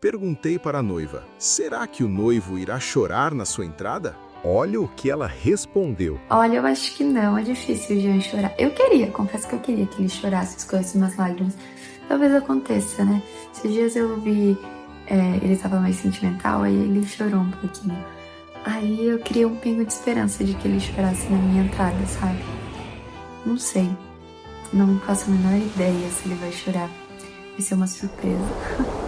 Perguntei para a noiva: será que o noivo irá chorar na sua entrada? Olha o que ela respondeu. Olha, eu acho que não, é difícil o Jean chorar. Confesso que eu queria que ele chorasse, escorresse umas lágrimas. Talvez aconteça, né? Esses dias eu vi, ele estava mais sentimental, aí ele chorou um pouquinho. Aí eu queria um pingo de esperança de que ele chorasse na minha entrada, sabe? Não sei, não faço a menor ideia se ele vai chorar. Vai ser uma surpresa.